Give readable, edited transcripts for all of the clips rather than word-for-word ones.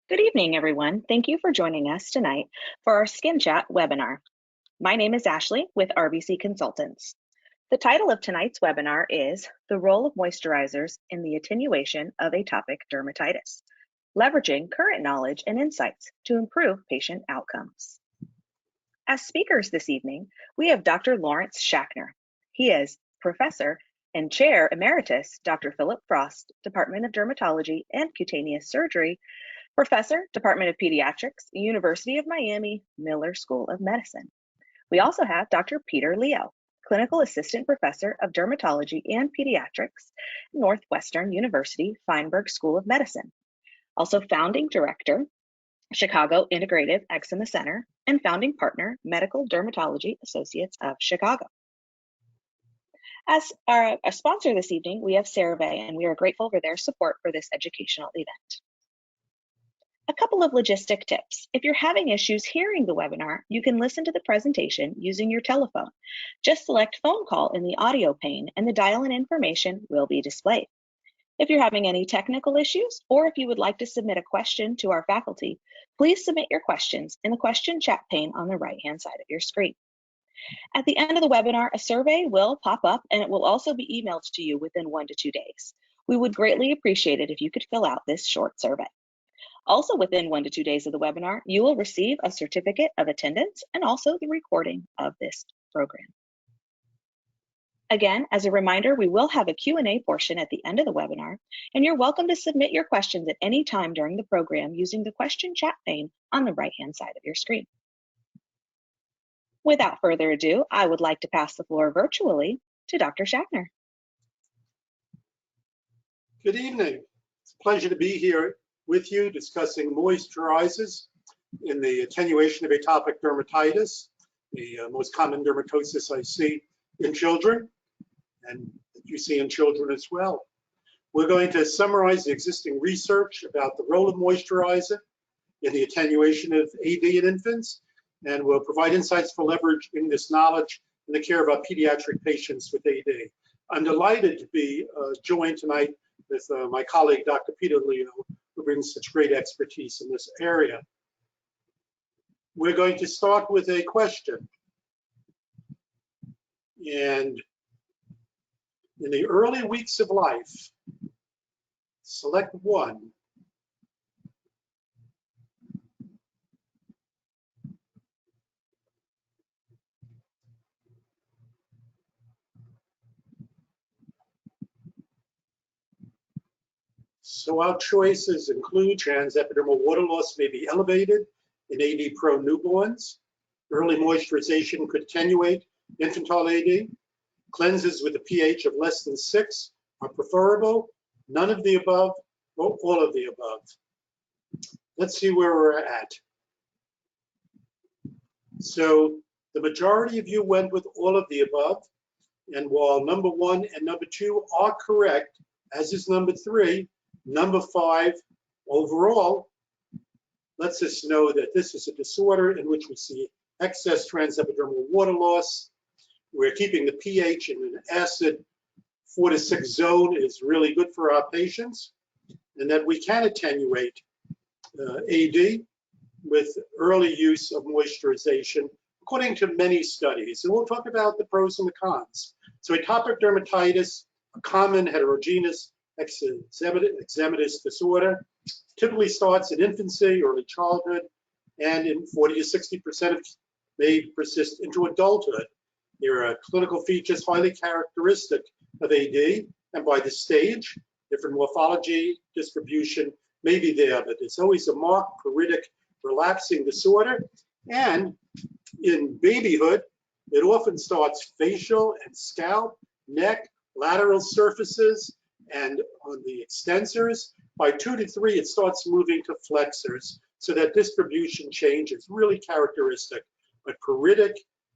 Good evening, everyone. Thank you for joining us tonight for our SkinChat webinar. My name is Ashley with RBC Consultants. The title of tonight's webinar is The Role of Moisturizers in the Attenuation of Atopic Dermatitis, leveraging current knowledge and insights to improve patient outcomes. As speakers this evening, we have Dr. Lawrence Schachner. He is Professor and Chair Emeritus, Dr. Philip Frost, Department of Dermatology and Cutaneous Surgery, Professor, Department of Pediatrics, University of Miami, Miller School of Medicine. We also have Dr. Peter Leo, Clinical Assistant Professor of Dermatology and Pediatrics, Northwestern University Feinberg School of Medicine. Also founding director, Chicago Integrative Eczema Center, and founding partner, Medical Dermatology Associates of Chicago. As our sponsor this evening, we have CeraVe, and we are grateful for their support for this educational event. A couple of logistic tips. If you're having issues hearing the webinar, you can listen to the presentation using your telephone. Just select phone call in the audio pane and the dial-in information will be displayed. If you're having any technical issues, or if you would like to submit a question to our faculty, please submit your questions in the question chat pane on the right-hand side of your screen. At the end of the webinar, a survey will pop up and it will also be emailed to you within 1 to 2 days. We would greatly appreciate it if you could fill out this short survey. Also within 1 to 2 days of the webinar, you will receive a certificate of attendance and also the recording of this program. Again, as a reminder, we will have a Q&A portion at the end of the webinar, and you're welcome to submit your questions at any time during the program using the question chat pane on the right-hand side of your screen. Without further ado, I would like to pass the floor virtually to Dr. Schachner. Good evening. It's a pleasure to be here with you discussing moisturizers in the attenuation of atopic dermatitis, the most common dermatosis I see in children and that you see in children as well. We're going to summarize the existing research about the role of moisturizer in the attenuation of AD in infants, and we'll provide insights for leveraging this knowledge in the care of our pediatric patients with AD. I'm delighted to be joined tonight with my colleague, Dr. Peter Leo, who brings such great expertise in this area. We're going to start with a question. And in the early weeks of life, select one. So our choices include transepidermal water loss may be elevated in AD-prone newborns. Early moisturization could attenuate infantile AD. Cleanses with a pH of less than 6 are preferable. None of the above, or all of the above. Let's see where we're at. So the majority of you went with all of the above. And while number 1 and number 2 are correct, as is number 3, number 5 overall lets us know that this is a disorder in which we see excess transepidermal water loss. We're keeping the pH in an acid 4 to 6 zone is really good for our patients, and that we can attenuate AD with early use of moisturization, according to many studies. And we'll talk about the pros and the cons. So atopic dermatitis, a common heterogeneous eczematous disorder, typically starts in infancy, early childhood, and in 40 to 60% of may persist into adulthood. There are clinical features highly characteristic of AD, and by the stage, different morphology, distribution may be there, but it's always a marked pruritic relapsing disorder. And in babyhood, it often starts facial and scalp, neck, lateral surfaces, and on the extensors. By 2 to 3, it starts moving to flexors. So that distribution change is really characteristic, but pruritic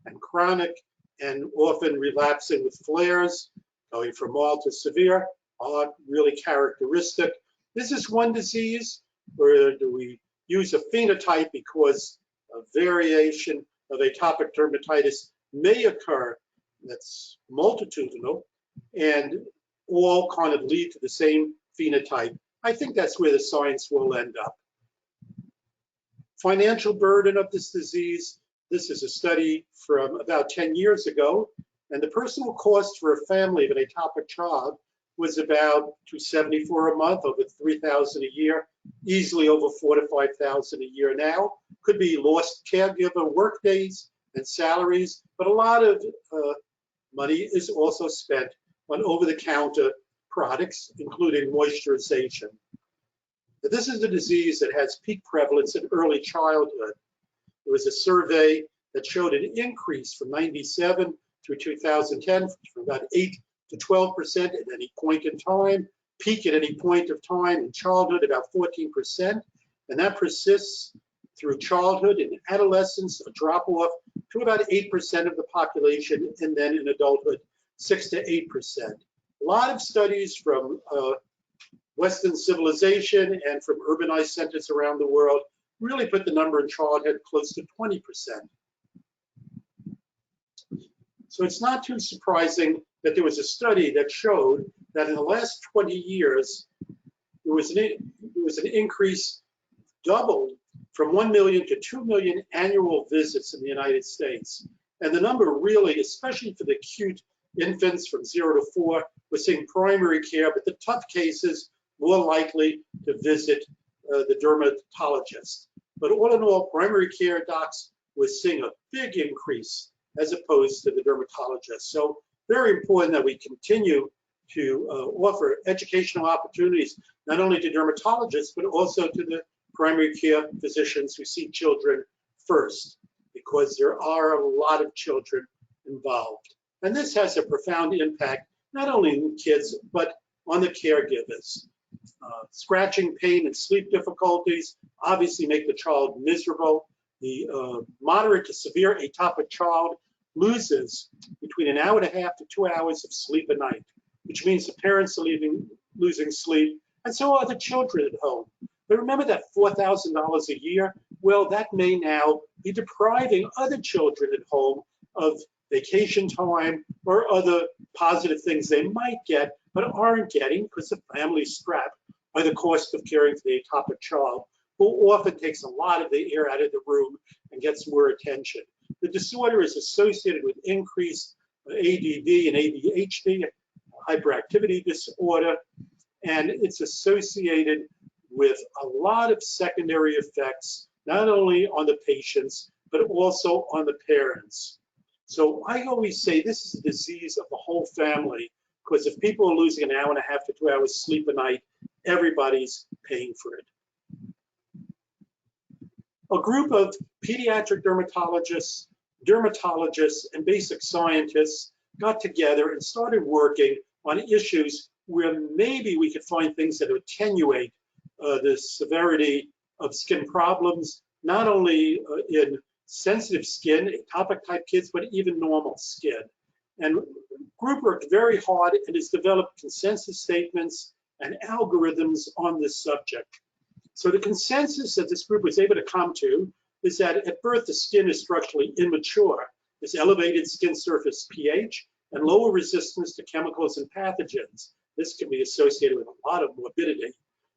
and chronic and often relapsing with flares, going from mild to severe, are really characteristic. This is one disease where do we use a phenotype because a variation of atopic dermatitis may occur that's multitudinal and all kind of lead to the same phenotype. I think that's where the science will end up. Financial burden of this disease. This is a study from about 10 years ago, and the personal cost for a family of an atopic child was about $274 a month, over $3,000 a year, easily over $4,000 to $5,000 a year now. Could be lost caregiver work days and salaries, but a lot of money is also spent on over-the-counter products, including moisturization. This is a disease that has peak prevalence in early childhood. There was a survey that showed an increase from 97 through 2010 from about 8 to 12% at any point in time, peak at any point of time in childhood about 14%, and that persists through childhood and adolescence, a drop off to about 8% of the population, and then in adulthood, 6 to 8%. A lot of studies from Western civilization and from urbanized centers around the world really put the number in childhood close to 20%. So it's not too surprising that there was a study that showed that in the last 20 years, there was an increase doubled from 1 million to 2 million annual visits in the United States. And the number really, especially for the acute infants from 0 to 4, we're seeing primary care, but the tough cases more likely to visit the dermatologist. But all in all, primary care docs were seeing a big increase as opposed to the dermatologist. So very important that we continue to offer educational opportunities, not only to dermatologists, but also to the primary care physicians who see children first, because there are a lot of children involved. And this has a profound impact, not only on kids, but on the caregivers. Scratching pain and sleep difficulties obviously make the child miserable. The moderate to severe atopic child loses between an hour and a half to 2 hours of sleep a night, which means the parents are losing sleep, and so are the children at home. But remember that $4,000 a year? Well, that may now be depriving other children at home of vacation time or other positive things they might get but aren't getting because the family's strapped by the cost of caring for the atopic child, who often takes a lot of the air out of the room and gets more attention. The disorder is associated with increased ADD and ADHD, hyperactivity disorder, and it's associated with a lot of secondary effects, not only on the patients, but also on the parents. So I always say this is a disease of the whole family, because if people are losing an hour and a half to 2 hours sleep a night, everybody's paying for it. A group of pediatric dermatologists, and basic scientists got together and started working on issues where maybe we could find things that attenuate the severity of skin problems, not only in sensitive skin, atopic type kids, but even normal skin. And group worked very hard and has developed consensus statements and algorithms on this subject. So the consensus that this group was able to come to is that at birth, the skin is structurally immature. There's elevated skin surface pH and lower resistance to chemicals and pathogens. This can be associated with a lot of morbidity.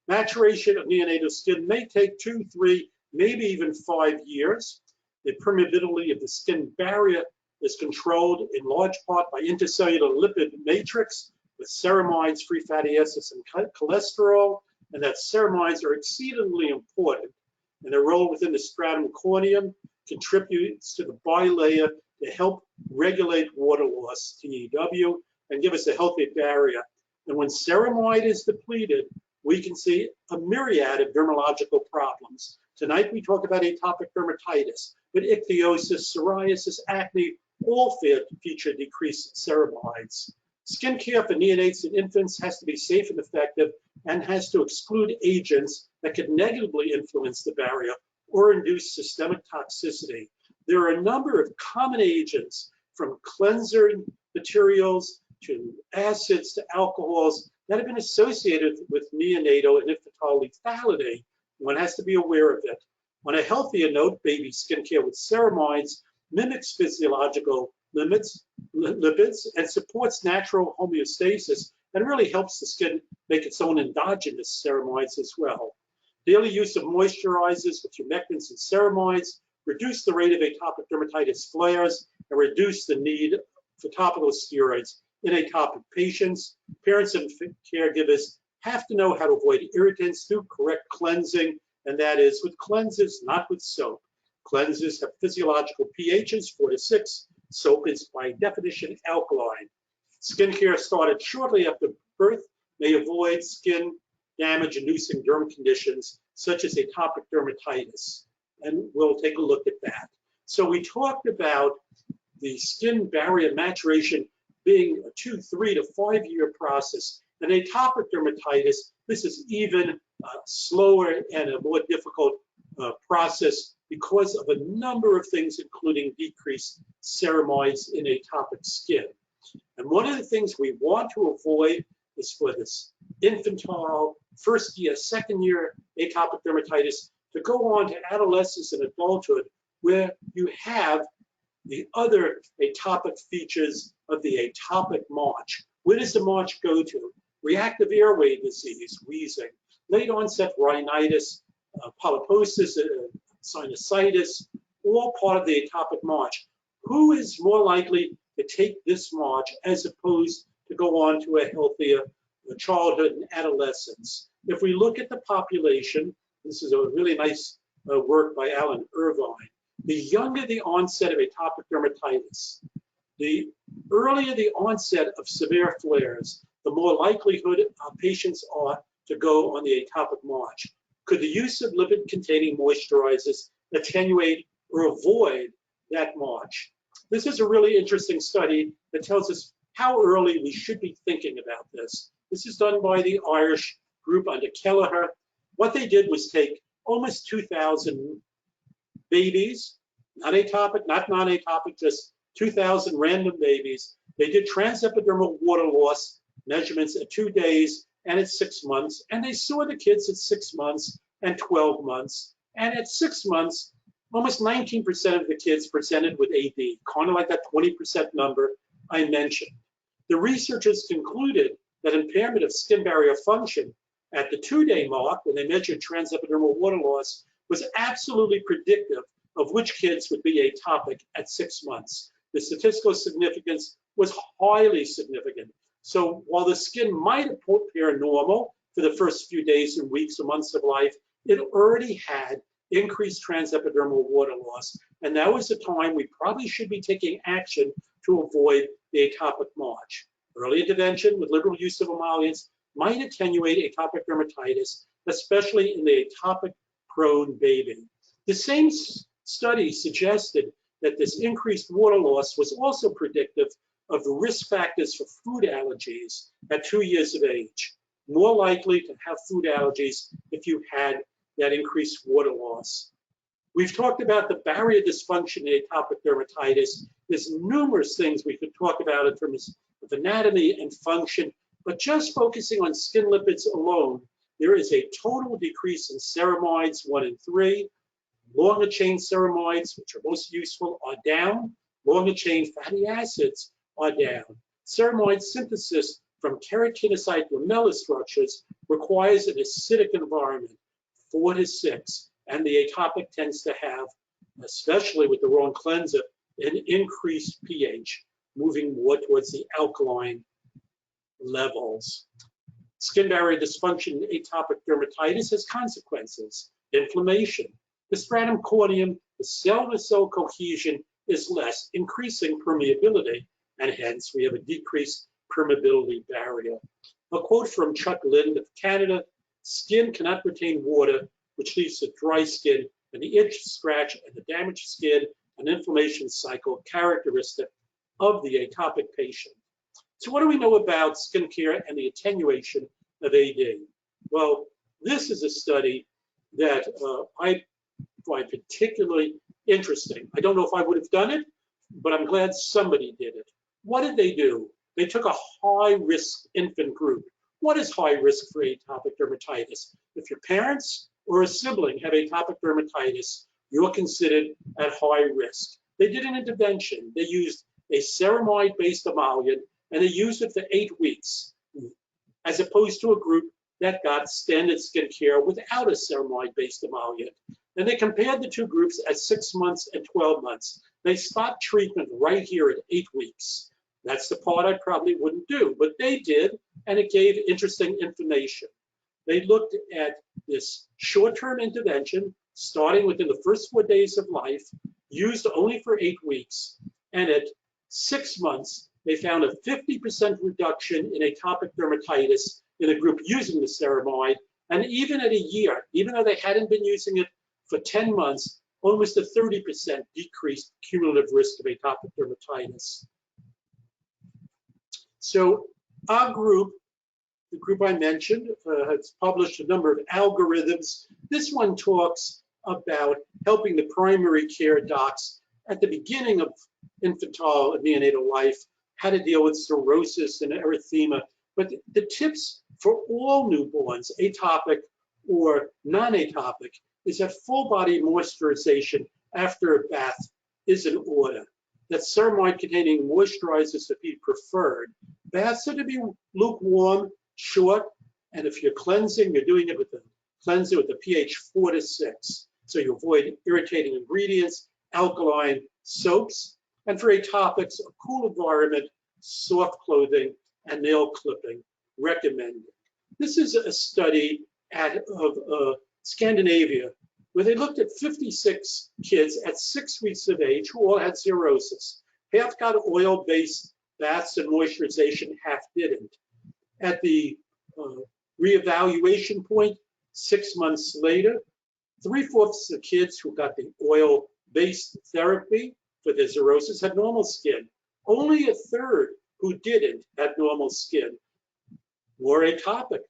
Maturation of neonatal skin may take 2, 3, maybe even 5 years. The permeability of the skin barrier is controlled in large part by intercellular lipid matrix with ceramides, free fatty acids, and cholesterol, and that ceramides are exceedingly important, and their role within the stratum corneum contributes to the bilayer to help regulate water loss, TEW, and give us a healthy barrier. And when ceramide is depleted, we can see a myriad of dermatological problems. Tonight we talk about atopic dermatitis, but ichthyosis, psoriasis, acne, all feature decreased ceramides. Skin care for neonates and infants has to be safe and effective and has to exclude agents that could negatively influence the barrier or induce systemic toxicity. There are a number of common agents, from cleanser materials to acids to alcohols, that have been associated with neonatal and infantile lethality. One has to be aware of it. On a healthier note, baby skincare with ceramides mimics physiological lipids and supports natural homeostasis and really helps the skin make its own endogenous ceramides as well. Daily use of moisturizers with humectants and ceramides reduce the rate of atopic dermatitis flares and reduce the need for topical steroids in atopic patients. Parents and caregivers have to know how to avoid irritants through correct cleansing, and that is with cleansers, not with soap. Cleansers have physiological pHs 4 to 6. Soap is by definition alkaline. Skincare started shortly after birth may avoid skin damage-inducing derm conditions such as atopic dermatitis, and we'll take a look at that. So we talked about the skin barrier maturation being a 2, 3 to 5 year process. And atopic dermatitis, this is even slower and a more difficult process because of a number of things, including decreased ceramides in atopic skin. And one of the things we want to avoid is for this infantile, first year, second year atopic dermatitis to go on to adolescence and adulthood, where you have the other atopic features of the atopic march. Where does the march go to? Reactive airway disease, wheezing, late onset rhinitis, polyposis, sinusitis, all part of the atopic march. Who is more likely to take this march as opposed to go on to a healthier childhood and adolescence? If we look at the population, this is a really nice work by Alan Irvine. The younger the onset of atopic dermatitis, the earlier the onset of severe flares, the more likelihood patients are to go on the atopic march. Could the use of lipid-containing moisturizers attenuate or avoid that march? This is a really interesting study that tells us how early we should be thinking about this. This is done by the Irish group under Kelleher. What they did was take almost 2,000 babies, not atopic, not non-atopic, just 2,000 random babies. They did transepidermal water loss measurements at 2 days and at 6 months, and they saw the kids at 6 months and 12 months. And at 6 months, almost 19% of the kids presented with AD, kind of like that 20% number I mentioned. The researchers concluded that impairment of skin barrier function at the 2-day mark, when they measured transepidermal water loss, was absolutely predictive of which kids would be atopic at 6 months. The statistical significance was highly significant. So while the skin might appear normal for the first few days and weeks or months of life, it already had increased transepidermal water loss. And that was the time we probably should be taking action to avoid the atopic march. Early intervention with liberal use of emollients might attenuate atopic dermatitis, especially in the atopic-prone baby. The same study suggested that this increased water loss was also predictive of the risk factors for food allergies at 2 years of age. More likely to have food allergies if you had that increased water loss. We've talked about the barrier dysfunction in atopic dermatitis. There's numerous things we could talk about in terms of anatomy and function, but just focusing on skin lipids alone, there is a total decrease in ceramides 1 and 3. Longer chain ceramides, which are most useful, are down. Longer chain fatty acids are down. Ceramide synthesis from keratinocyte lamellar structures requires an acidic environment, 4 to 6, and the atopic tends to have, especially with the wrong cleanser, an increased pH, moving more towards the alkaline levels. Skin barrier dysfunction in atopic dermatitis has consequences. Inflammation. The stratum corneum, the cell-to-cell cohesion is less, increasing permeability, and hence we have a decreased permeability barrier. A quote from Chuck Lind of Canada: "Skin cannot retain water, which leads to dry skin, and the itch, scratch, and the damaged skin, an inflammation cycle characteristic of the atopic patient." So what do we know about skincare and the attenuation of AD? Well, this is a study that I find particularly interesting. I don't know if I would have done it, but I'm glad somebody did it. What did they do? They took a high-risk infant group. What is high risk for atopic dermatitis? If your parents or a sibling have atopic dermatitis, you're considered at high risk. They did an intervention. They used a ceramide-based emollient, and they used it for 8 weeks, as opposed to a group that got standard skincare without a ceramide-based emollient. And they compared the two groups at 6 months and 12 months. They stopped treatment right here at 8 weeks. That's the part I probably wouldn't do, but they did, and it gave interesting information. They looked at this short-term intervention, starting within the first 4 days of life, used only for 8 weeks, and at 6 months, they found a 50% reduction in atopic dermatitis in a group using the ceramide, and even at a year, even though they hadn't been using it for 10 months, almost a 30% decreased cumulative risk of atopic dermatitis. So our group, the group I mentioned, has published a number of algorithms. This one talks about helping the primary care docs at the beginning of infantile and neonatal life, how to deal with cirrhosis and erythema. But the tips for all newborns, atopic or non-atopic, is that full body moisturization after a bath is in order. That ceramide containing moisturizers to be preferred. Baths are to be lukewarm, short, and if you're cleansing, you're doing it with the cleanser with a pH 4 to 6. So you avoid irritating ingredients, alkaline soaps, and for atopics, a cool environment, soft clothing, and nail clipping recommended. This is a study of Scandinavia, where they looked at 56 kids at 6 weeks of age who all had cirrhosis. Half got oil-based baths and moisturization, half didn't. At the reevaluation point, 6 months later, 3/4 of kids who got the oil-based therapy for their cirrhosis had normal skin. Only a third who didn't had normal skin were atopic.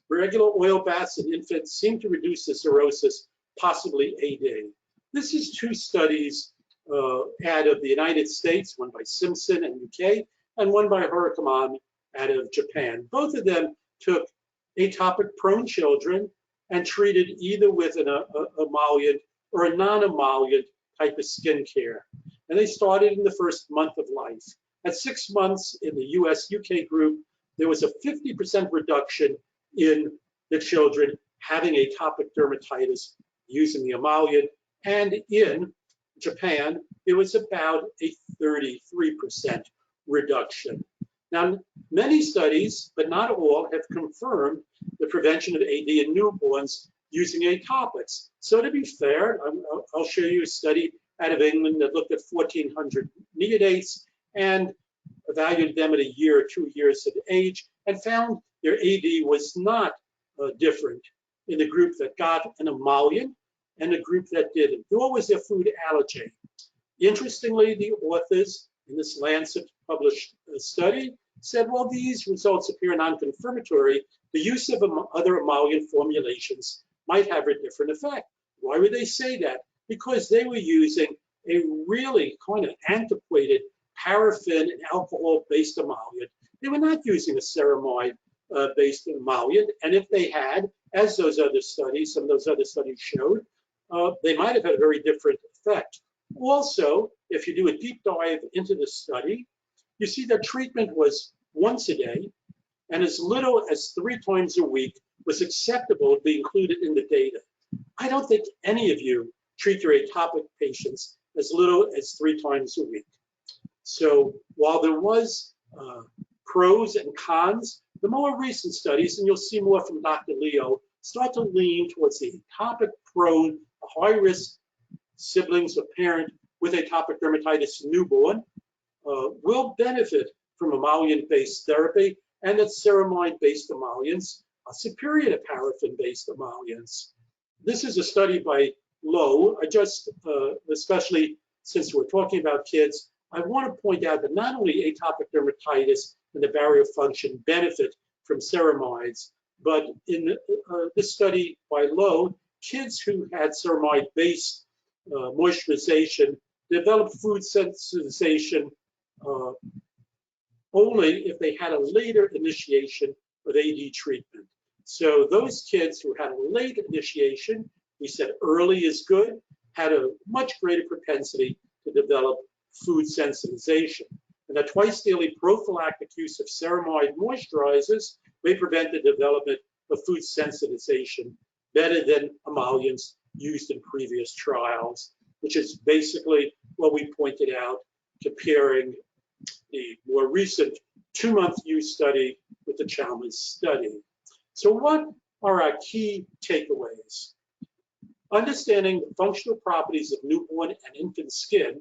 Regular oil baths in infants seem to reduce the cirrhosis, possibly AD. This is 2 studies out of the United States, one by Simpson and UK, and one by Horikaman out of Japan. Both of them took atopic-prone children and treated either with an emollient or a non-emollient type of skincare. And they started in the first month of life. At 6 months in the US-UK group, there was a 50% reduction in the children having atopic dermatitis using the emollient, and in Japan, it was about a 33% reduction. Now, many studies, but not all, have confirmed the prevention of AD in newborns using atopics. So to be fair, I'll show you a study out of England that looked at 1,400 neonates and evaluated them at a year or 2 years of age and found their AD was not different in the group that got an emollient and the group that didn't, nor was their food allergy. Interestingly, the authors in this Lancet published study said, well, these results appear non-confirmatory. The use of other emollient formulations might have a different effect. Why would they say that? Because they were using a really kind of antiquated paraffin and alcohol-based emollient. They were not using a ceramide-based emollient, and if they had, as those other studies, some of those other studies showed, they might have had a very different effect. Also, if you do a deep dive into the study, you see that treatment was once a day, and as little as 3 times a week was acceptable to be included in the data. I don't think any of you treat your atopic patients as little as 3 times a week. So while there was pros and cons, the more recent studies, and you'll see more from Dr. Leo, start to lean towards the atopic-prone, high-risk siblings or parent with atopic dermatitis newborn will benefit from emollient-based therapy, and that ceramide-based emollients are superior to paraffin-based emollients. This is a study by Lowe. I just, especially since we're talking about kids, I want to point out that not only atopic dermatitis and the barrier function benefit from ceramides, but in this study by Lowe, kids who had ceramide-based moisturization developed food sensitization only if they had a later initiation of AD treatment. So those kids who had a late initiation, we said early is good, had a much greater propensity to develop food sensitization. And that twice daily prophylactic use of ceramide moisturizers may prevent the development of food sensitization, better than emollients used in previous trials, which is basically what we pointed out, comparing the more recent 2-month use study with the Chalmers study. So what are our key takeaways? Understanding the functional properties of newborn and infant skin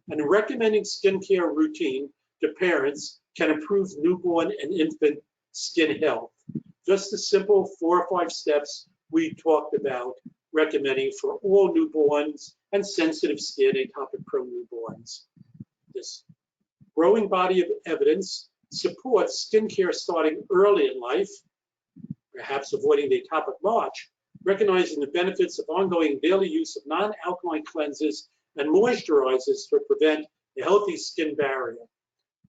and recommending skincare routine to parents can improve newborn and infant skin health. Just the simple 4 or 5 steps we talked about recommending for all newborns and sensitive skin, atopic prone newborns. This growing body of evidence supports skincare starting early in life, perhaps avoiding the atopic march, recognizing the benefits of ongoing daily use of non-alkaline cleansers and moisturizers to prevent a healthy skin barrier.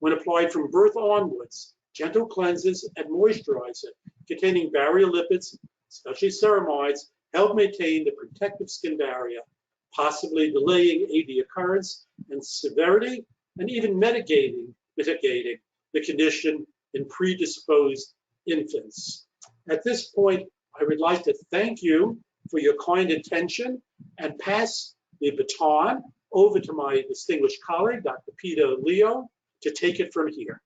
When applied from birth onwards, gentle cleansers and moisturizer containing barrier lipids, especially ceramides, help maintain the protective skin barrier, possibly delaying AD occurrence and severity, and even mitigating the condition in predisposed infants. At this point, I would like to thank you for your kind attention and pass the baton over to my distinguished colleague, Dr. Peter Leo, to take it from here.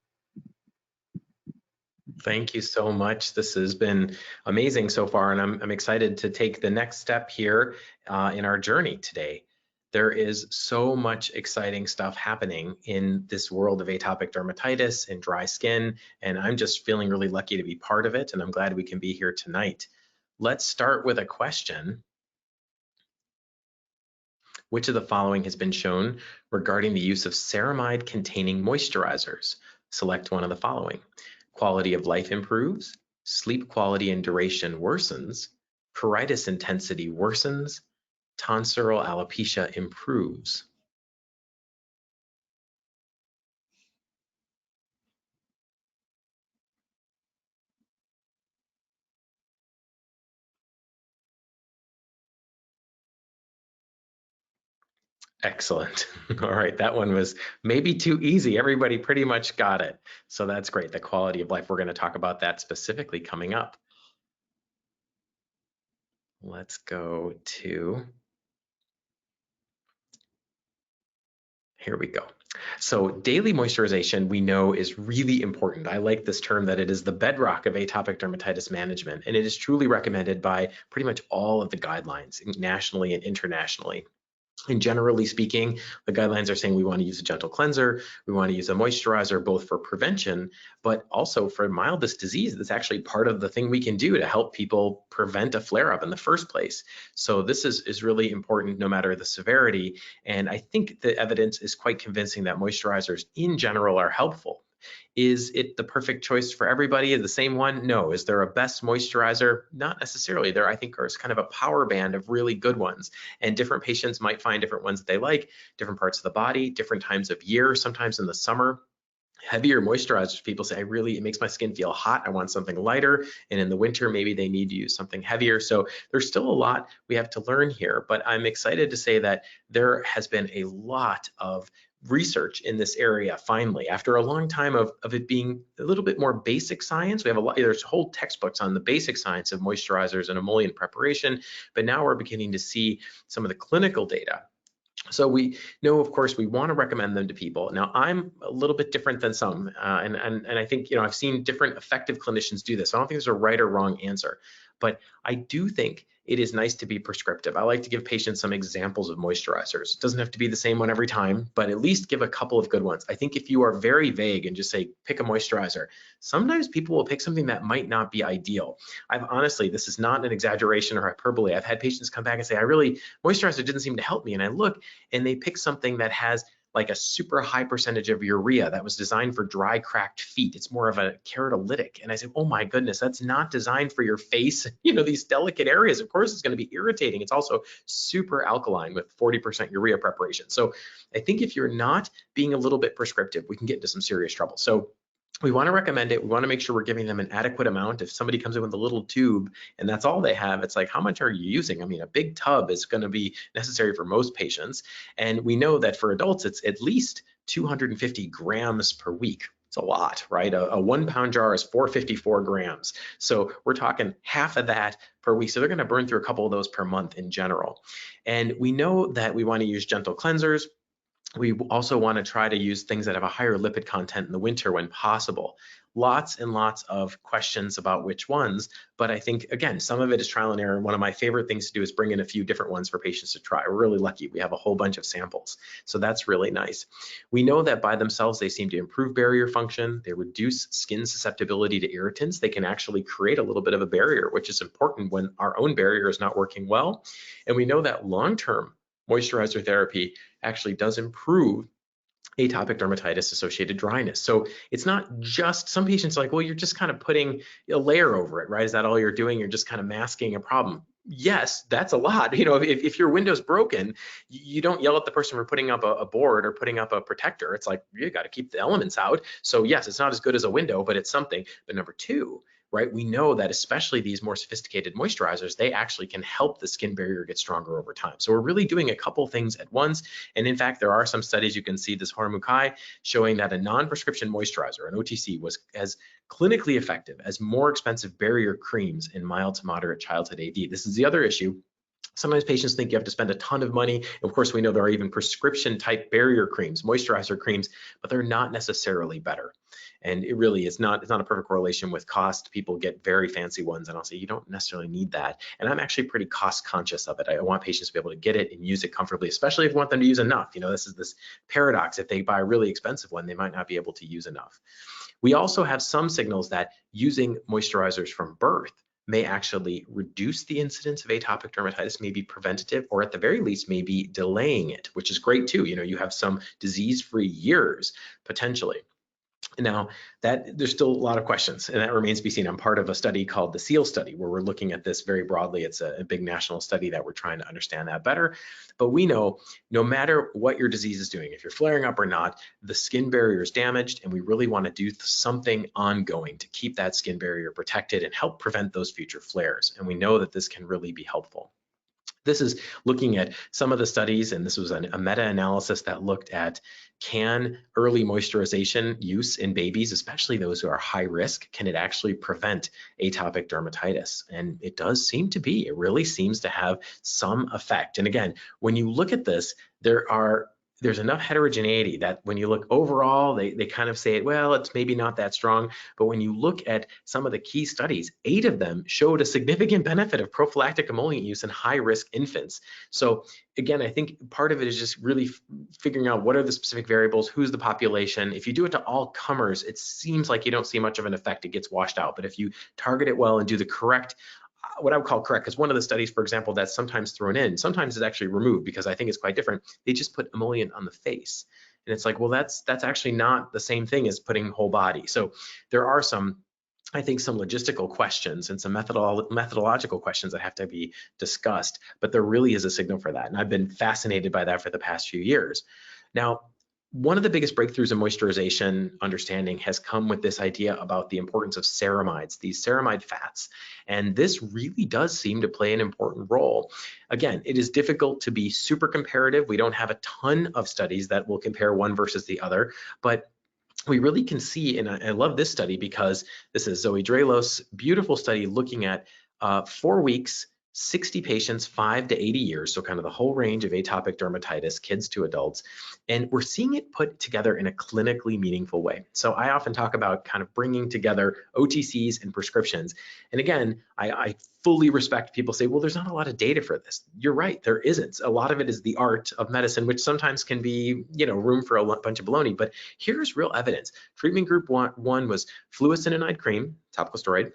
Thank you so much. This has been amazing so far, and I'm excited to take the next step here in our journey today. There is so much exciting stuff happening in this world of atopic dermatitis and dry skin, and I'm just feeling really lucky to be part of it, and I'm glad we can be here tonight. Let's start with a question. Which of the following has been shown regarding the use of ceramide-containing moisturizers? Select one of the following. Quality of life improves, sleep quality and duration worsens, pruritus intensity worsens, tonsillar alopecia improves. Excellent. All right, that one was maybe too easy. Everybody pretty much got it. So that's great. The quality of life, we're going to talk about that specifically coming up. Let's go to, here we go. So daily moisturization we know is really important. I like this term that it is the bedrock of atopic dermatitis management, and it is truly recommended by pretty much all of the guidelines nationally and internationally. And generally speaking, the guidelines are saying we want to use a gentle cleanser, we want to use a moisturizer, both for prevention, but also for mildest disease. That's actually part of the thing we can do to help people prevent a flare-up in the first place. So this is really important no matter the severity. And I think the evidence is quite convincing that moisturizers in general are helpful. Is it the perfect choice for everybody? The same one? No. Is there a best moisturizer? Not necessarily. There, I think, is kind of a power band of really good ones. And different patients might find different ones that they like, different parts of the body, different times of year. Sometimes in the summer, heavier moisturizers, people say, it makes my skin feel hot. I want something lighter. And in the winter, maybe they need to use something heavier. So there's still a lot we have to learn here. But I'm excited to say that there has been a lot of research in this area finally, after a long time of it being a little bit more basic science. We have there's whole textbooks on the basic science of moisturizers and emollient preparation, but now we're beginning to see some of the clinical data. So we know, of course, we want to recommend them to people. Now, I'm a little bit different than some, and I think, I've seen different effective clinicians do this. So I don't think there's a right or wrong answer, but I do think it is nice to be prescriptive. I like to give patients some examples of moisturizers. It doesn't have to be the same one every time, but at least give a couple of good ones. I think if you are very vague and just say, pick a moisturizer, sometimes people will pick something that might not be ideal. I've honestly, this is not an exaggeration or hyperbole. I've had patients come back and say, moisturizer didn't seem to help me. And I look and they pick something that has like a super high percentage of urea that was designed for dry, cracked feet. It's more of a keratolytic. And I said, oh my goodness, that's not designed for your face. These delicate areas, of course, it's going to be irritating. It's also super alkaline with 40% urea preparation. So I think if you're not being a little bit prescriptive, we can get into some serious trouble. So we want to recommend it. We want to make sure we're giving them an adequate amount. If somebody comes in with a little tube and that's all they have, it's like, how much are you using? I mean, a big tub is going to be necessary for most patients. And we know that for adults, it's at least 250 grams per week. It's a lot, right? A 1 pound jar is 454 grams. So we're talking half of that per week. So they're going to burn through a couple of those per month in general. And we know that we want to use gentle cleansers. We also want to try to use things that have a higher lipid content in the winter when possible. Lots and lots of questions about which ones, but I think, again, some of it is trial and error. One of my favorite things to do is bring in a few different ones for patients to try. We're really lucky. We have a whole bunch of samples, so that's really nice. We know that by themselves, they seem to improve barrier function. They reduce skin susceptibility to irritants. They can actually create a little bit of a barrier, which is important when our own barrier is not working well. And we know that long-term moisturizer therapy actually does improve atopic dermatitis associated dryness. So it's not just, some patients are like, well, you're just kind of putting a layer over it, right? Is that all you're doing? You're just kind of masking a problem. Yes, that's a lot. You know, if your window's broken, you don't yell at the person for putting up a board or putting up a protector. It's like, you got to keep the elements out. So yes, it's not as good as a window, but it's something. But number two, right, we know that especially these more sophisticated moisturizers, they actually can help the skin barrier get stronger over time. So we're really doing a couple things at once. And in fact, there are some studies, you can see this Hormukai, showing that a non-prescription moisturizer, an OTC, was as clinically effective as more expensive barrier creams in mild to moderate childhood AD. This is the other issue. Sometimes patients think you have to spend a ton of money. Of course, we know there are even prescription type barrier creams, moisturizer creams, but they're not necessarily better. And it really is not, it's not a perfect correlation with cost. People get very fancy ones and I'll say, you don't necessarily need that. And I'm actually pretty cost conscious of it. I want patients to be able to get it and use it comfortably, especially if you want them to use enough. You know, this is this paradox. If they buy a really expensive one, they might not be able to use enough. We also have some signals that using moisturizers from birth may actually reduce the incidence of atopic dermatitis, may be preventative, or at the very least, may be delaying it, which is great too. You know, you have some disease-free years potentially. Now, there's still a lot of questions, and that remains to be seen. I'm part of a study called the SEAL study, where we're looking at this very broadly. It's a big national study that we're trying to understand that better. But we know no matter what your disease is doing, if you're flaring up or not, the skin barrier is damaged, and we really want to do something ongoing to keep that skin barrier protected and help prevent those future flares. And we know that this can really be helpful. This is looking at some of the studies, and this was a meta-analysis that looked at, can early moisturization use in babies, especially those who are high risk, can it actually prevent atopic dermatitis? And it does seem to be. It really seems to have some effect. And again, when you look at this, there's enough heterogeneity that when you look overall, they kind of say, well, it's maybe not that strong. But when you look at some of the key studies, 8 of them showed a significant benefit of prophylactic emollient use in high-risk infants. So again, I think part of it is just really figuring out what are the specific variables, who's the population. If you do it to all comers, it seems like you don't see much of an effect. It gets washed out. But if you target it well and do the correct, what I would call correct, because one of the studies, for example, that's sometimes thrown in, sometimes it's actually removed because I think it's quite different. They just put emollient on the face. And it's like, well, that's actually not the same thing as putting whole body. So there are some, I think, some logistical questions and some methodological questions that have to be discussed, but there really is a signal for that. And I've been fascinated by that for the past few years. Now, one of the biggest breakthroughs in moisturization understanding has come with this idea about the importance of ceramides, these ceramide fats. And this really does seem to play an important role. Again, it is difficult to be super comparative. We don't have a ton of studies that will compare one versus the other, but we really can see, and I love this study because this is Zoe Drelos' beautiful study looking at 4 weeks, 60 patients, 5 to 80 years, so kind of the whole range of atopic dermatitis, kids to adults, and we're seeing it put together in a clinically meaningful way. So I often talk about kind of bringing together OTCs and prescriptions. And again, I fully respect people say, well, there's not a lot of data for this. You're right, there isn't. A lot of it is the art of medicine, which sometimes can be, you know, room for a bunch of baloney. But here's real evidence. Treatment group one was fluocinolone cream, topical steroid,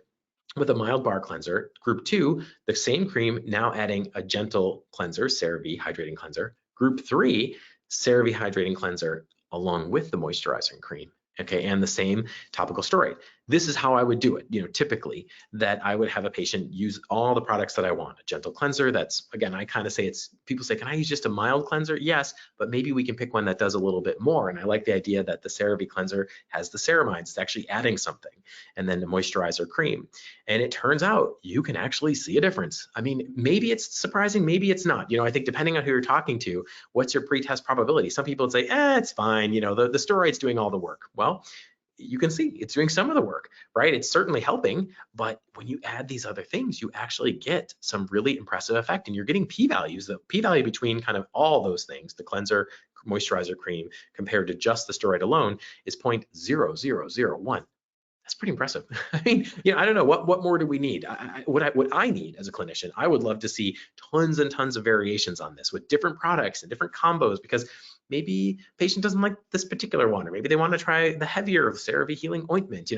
with a mild bar cleanser. Group 2, the same cream, now adding a gentle cleanser, CeraVe hydrating cleanser. Group 3, CeraVe hydrating cleanser along with the moisturizing cream. Okay, and the same topical steroid. This is how I would do it, you know, typically, that I would have a patient use all the products that I want. A gentle cleanser, that's, again, I kind of say it's, people say, can I use just a mild cleanser? Yes, but maybe we can pick one that does a little bit more. And I like the idea that the CeraVe cleanser has the ceramides, it's actually adding something, and then the moisturizer cream. And it turns out you can actually see a difference. I mean, maybe it's surprising, maybe it's not. You know, I think depending on who you're talking to, what's your pre-test probability? Some people would say, it's fine, you know, the steroid's doing all the work. Well, you can see it's doing some of the work, right? It's certainly helping, but when you add these other things, you actually get some really impressive effect, and you're getting p-values. The p-value between kind of all those things, the cleanser, moisturizer, cream, compared to just the steroid alone, is 0.0001. That's pretty impressive. I mean, I don't know, what more do we need? What I need as a clinician, I would love to see tons and tons of variations on this with different products and different combos, because maybe patient doesn't like this particular one, or maybe they want to try the heavier CeraVe healing ointment.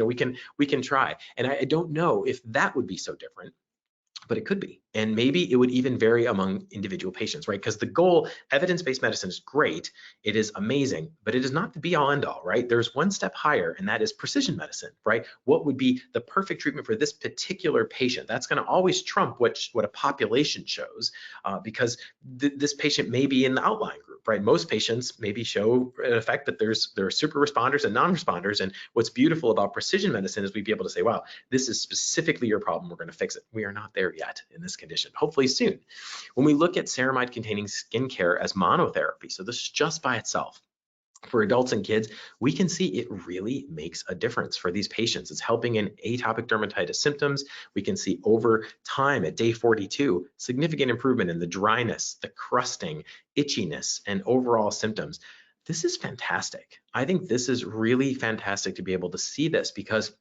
We can try, and I don't know if that would be so different, but it could be. And maybe it would even vary among individual patients, right? Because the goal, evidence-based medicine is great, it is amazing, but it is not the be all end all, right? There's one step higher, and that is precision medicine, right? What would be the perfect treatment for this particular patient? That's gonna always trump what a population shows, because this patient may be in the outline group, right? Most patients maybe show an effect, but there are super responders and non-responders. And what's beautiful about precision medicine is we'd be able to say, wow, this is specifically your problem, we're gonna fix it. We are not there yet in this condition, hopefully soon. When we look at ceramide containing skincare as monotherapy, so this is just by itself, for adults and kids, we can see it really makes a difference for these patients. It's helping in atopic dermatitis symptoms. We can see over time at day 42, significant improvement in the dryness, the crusting, itchiness, and overall symptoms. This is fantastic. I think this is really fantastic to be able to see this, because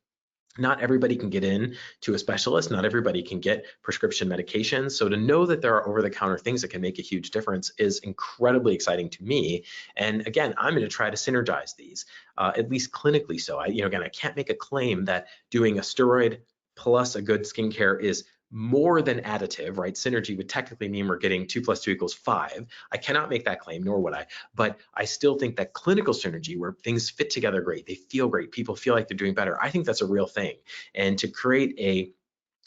not everybody can get in to a specialist. Not everybody can get prescription medications. So to know that there are over-the-counter things that can make a huge difference is incredibly exciting to me. And again, I'm going to try to synergize these, at least clinically. So again, I can't make a claim that doing a steroid plus a good skincare is more than additive, right? Synergy would technically mean we're getting 2 + 2 = 5. I cannot make that claim, nor would I, but I still think that clinical synergy, where things fit together great, they feel great, people feel like they're doing better, I think that's a real thing. And to create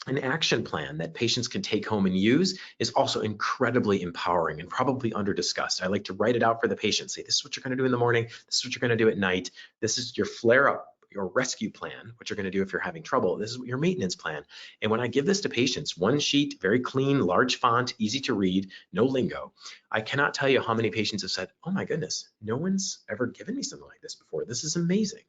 an action plan that patients can take home and use is also incredibly empowering and probably under discussed. I like to write it out for the patient, say, this is what you're going to do in the morning, this is what you're going to do at night, this is your flare up, your rescue plan, what you're going to do if you're having trouble, this is your maintenance plan. And when I give this to patients, one sheet, very clean, large font, easy to read, no lingo, I cannot tell you how many patients have said, oh my goodness, no one's ever given me something like this before. This is amazing.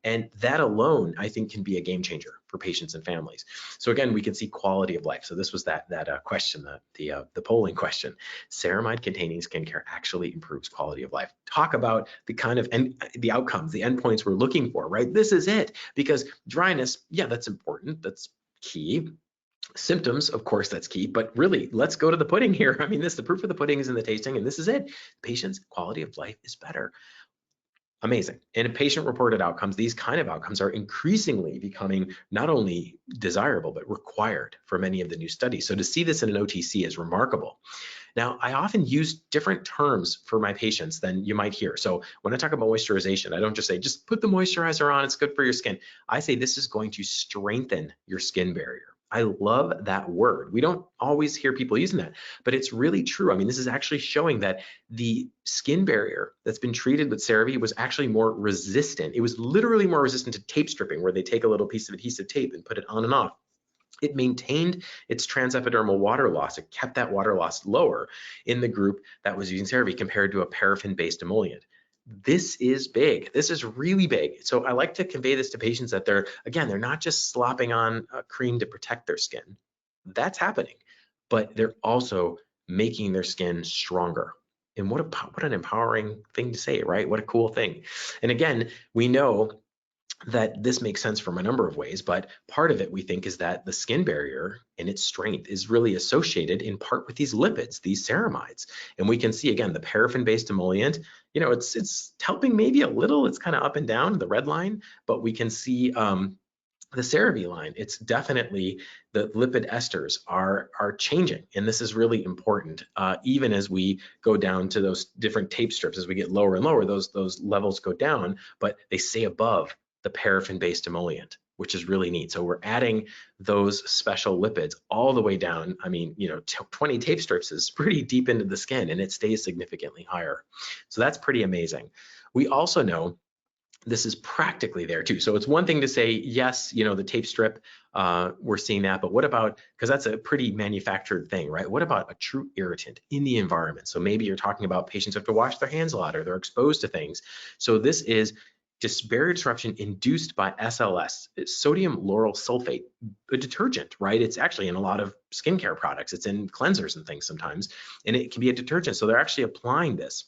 And that alone, I think, can be a game changer for patients and families. So again, we can see quality of life. So this was that question, the polling question. Ceramide containing skincare actually improves quality of life. Talk about the kind of the outcomes, the endpoints we're looking for, right? This is it. Because dryness, yeah, that's important. That's key. Symptoms, of course, that's key, but really, let's go to the pudding here. I mean, the proof of the pudding is in the tasting, and this is it. Patients' quality of life is better. Amazing. And in patient-reported outcomes, these kind of outcomes are increasingly becoming not only desirable, but required for many of the new studies. So to see this in an OTC is remarkable. Now, I often use different terms for my patients than you might hear. So when I talk about moisturization, I don't just say, just put the moisturizer on, it's good for your skin. I say this is going to strengthen your skin barrier. I love that word. We don't always hear people using that, but it's really true. I mean, this is actually showing that the skin barrier that's been treated with CeraVe was actually more resistant. It was literally more resistant to tape stripping, where they take a little piece of adhesive tape and put it on and off. It maintained its transepidermal water loss. It kept that water loss lower in the group that was using CeraVe compared to a paraffin-based emollient. This is big. This is really big. So I like to convey this to patients that they're not just slopping on a cream to protect their skin. That's happening, but they're also making their skin stronger. And what an empowering thing to say, right? What a cool thing. And again, we know that this makes sense from a number of ways, but part of it we think is that the skin barrier and its strength is really associated in part with these lipids, these ceramides. And we can see, again, the paraffin-based emollient, it's helping maybe a little, it's kind of up and down, the red line, but we can see the CeraVe line, it's definitely the lipid esters are changing, and this is really important. Even as we go down to those different tape strips, as we get lower and lower, those levels go down, but they stay above the paraffin-based emollient, which is really neat. So we're adding those special lipids all the way down. I mean, 20 tape strips is pretty deep into the skin, and it stays significantly higher. So that's pretty amazing. We also know this is practically there too. So it's one thing to say, yes, the tape strip, we're seeing that, but what about, because that's a pretty manufactured thing, right? What about a true irritant in the environment? So maybe you're talking about patients who have to wash their hands a lot, or they're exposed to things. So this is barrier disruption induced by SLS, sodium lauryl sulfate, a detergent, right? It's actually in a lot of skincare products. It's in cleansers and things sometimes, and it can be a detergent. So they're actually applying this.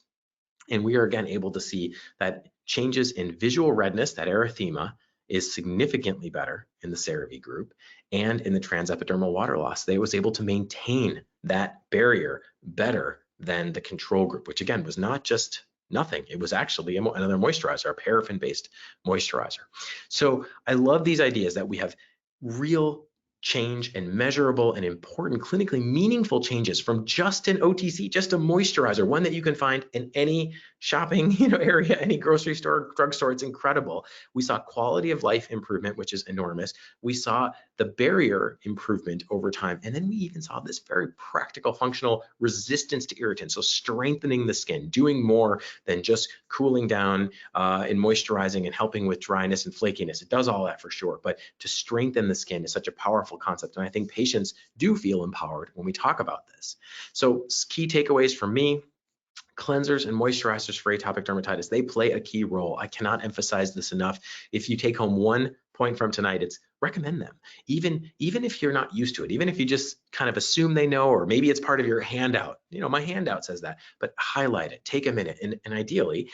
And we are again able to see that changes in visual redness, that erythema, is significantly better in the CeraVe group, and in the transepidermal water loss, they was able to maintain that barrier better than the control group, which again was not just nothing. It was actually another moisturizer, a paraffin-based moisturizer. So I love these ideas that we have real change and measurable and important, clinically meaningful changes from just an OTC, just a moisturizer, one that you can find in any shopping area, any grocery store, drugstore. It's incredible. We saw quality of life improvement, which is enormous. We saw the barrier improvement over time. And then we even saw this very practical, functional resistance to irritants. So strengthening the skin, doing more than just cooling down and moisturizing and helping with dryness and flakiness. It does all that for sure, but to strengthen the skin is such a powerful concept. And I think patients do feel empowered when we talk about this. So key takeaways from me: cleansers and moisturizers for atopic dermatitis, they play a key role. I cannot emphasize this enough. If you take home one point from tonight, it's recommend them. Even if you're not used to it, even if you just kind of assume they know, or maybe it's part of your handout. My handout says that, but highlight it, take a minute, and ideally,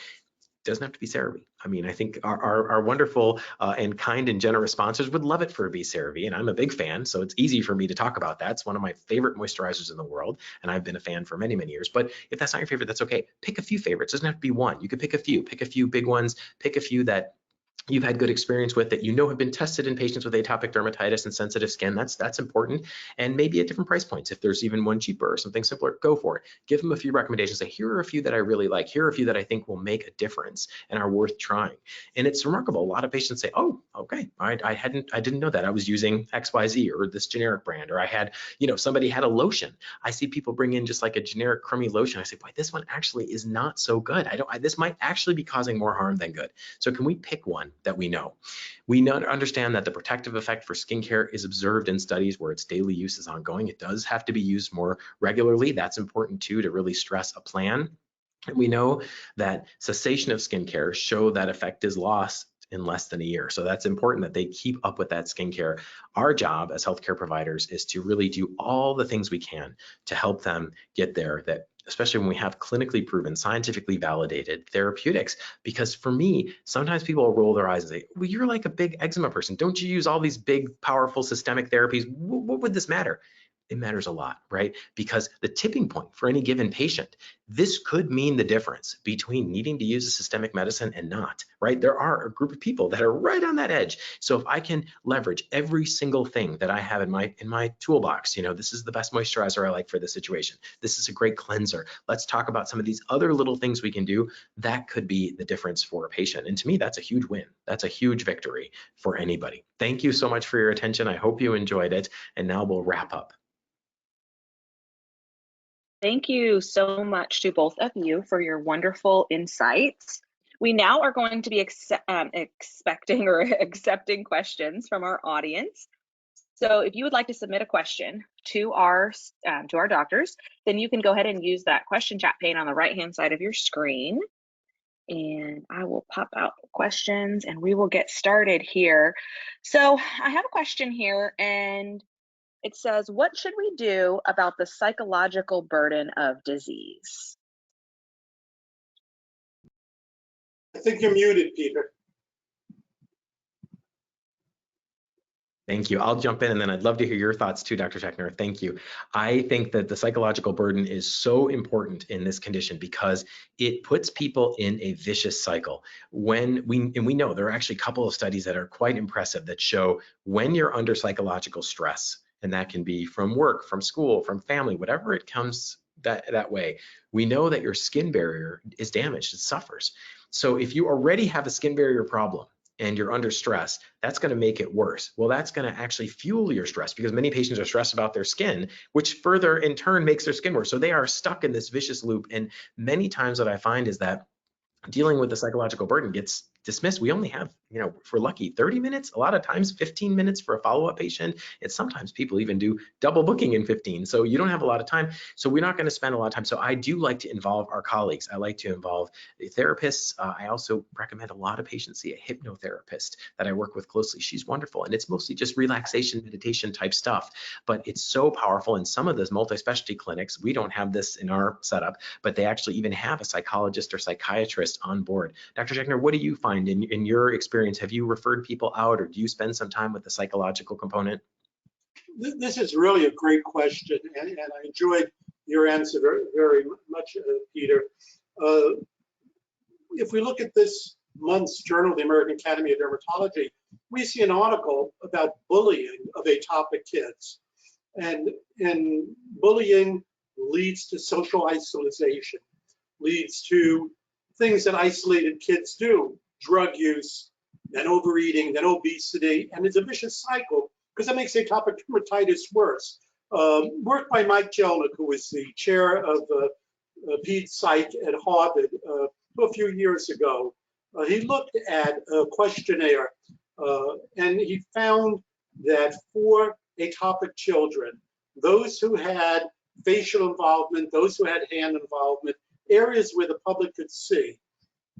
doesn't have to be CeraVe. I mean, I think our wonderful and kind and generous sponsors would love it for it to be CeraVe, and I'm a big fan, so it's easy for me to talk about that. It's one of my favorite moisturizers in the world, and I've been a fan for many, many years. But if that's not your favorite, that's okay. Pick a few favorites. It doesn't have to be one. You could pick a few big ones, pick a few that you've had good experience with, that have been tested in patients with atopic dermatitis and sensitive skin. That's important. And maybe at different price points. If there's even one cheaper or something simpler, go for it. Give them a few recommendations. Say, here are a few that I really like. Here are a few that I think will make a difference and are worth trying. And it's remarkable. A lot of patients say, oh, okay, I didn't know that. I was using XYZ or this generic brand, or I had, somebody had a lotion. I see people bring in just like a generic crummy lotion. I say, boy, this one actually is not so good. This might actually be causing more harm than good. So can we pick one that we know? We understand that the protective effect for skincare is observed in studies where its daily use is ongoing. It does have to be used more regularly. That's important too, to really stress a plan. And we know that cessation of skincare show that effect is lost in less than a year. So that's important that they keep up with that skincare. Our job as healthcare providers is to really do all the things we can to help them get there, that especially when we have clinically proven, scientifically validated therapeutics. Because for me, sometimes people roll their eyes and say, well, you're like a big eczema person. Don't you use all these big, powerful systemic therapies? What would this matter? It matters a lot, right? Because the tipping point for any given patient, this could mean the difference between needing to use a systemic medicine and not, right? There are a group of people that are right on that edge. So if I can leverage every single thing that I have in my toolbox, this is the best moisturizer I like for this situation. This is a great cleanser. Let's talk about some of these other little things we can do. That could be the difference for a patient. And to me, that's a huge win. That's a huge victory for anybody. Thank you so much for your attention. I hope you enjoyed it. And now we'll wrap up. Thank you so much to both of you for your wonderful insights. We now are going to be expecting or accepting questions from our audience. So if you would like to submit a question to our doctors, then you can go ahead and use that question chat pane on the right-hand side of your screen. And I will pop out questions and we will get started here. So I have a question here, and it says, what should we do about the psychological burden of disease? I think you're muted, Peter. Thank you. I'll jump in, and then I'd love to hear your thoughts too, Dr. Schechner. Thank you. I think that the psychological burden is so important in this condition because it puts people in a vicious cycle. We know there are actually a couple of studies that are quite impressive that show when you're under psychological stress, and that can be from work, from school, from family, whatever it comes that way, we know that your skin barrier is damaged, it suffers. So if you already have a skin barrier problem and you're under stress, that's going to make it worse. Well, that's going to actually fuel your stress because many patients are stressed about their skin, which further in turn makes their skin worse. So they are stuck in this vicious loop. And many times what I find is that dealing with the psychological burden gets dismissed. We only have, if we're lucky, 30 minutes, a lot of times 15 minutes for a follow-up patient. And sometimes people even do double booking in 15. So you don't have a lot of time. So we're not going to spend a lot of time. So I do like to involve our colleagues. I like to involve the therapists. I also recommend a lot of patients see a hypnotherapist that I work with closely. She's wonderful. And it's mostly just relaxation, meditation type stuff. But it's so powerful. In some of those multi-specialty clinics, we don't have this in our setup, but they actually even have a psychologist or psychiatrist on board. Dr. Schechner, what do you find in your experience? Have you referred people out, or do you spend some time with the psychological component? This is really a great question, and I enjoyed your answer very, very much, Peter. If we look at this month's Journal of the American Academy of Dermatology, we see an article about bullying of atopic kids. And bullying leads to social isolation, leads to things that isolated kids do, drug use, then overeating, then obesity, and it's a vicious cycle because that makes atopic dermatitis worse. Work by Mike Jelnick, who was the chair of Ped Psych at Harvard a few years ago. He looked at a questionnaire and he found that for atopic children, those who had facial involvement, those who had hand involvement, areas where the public could see,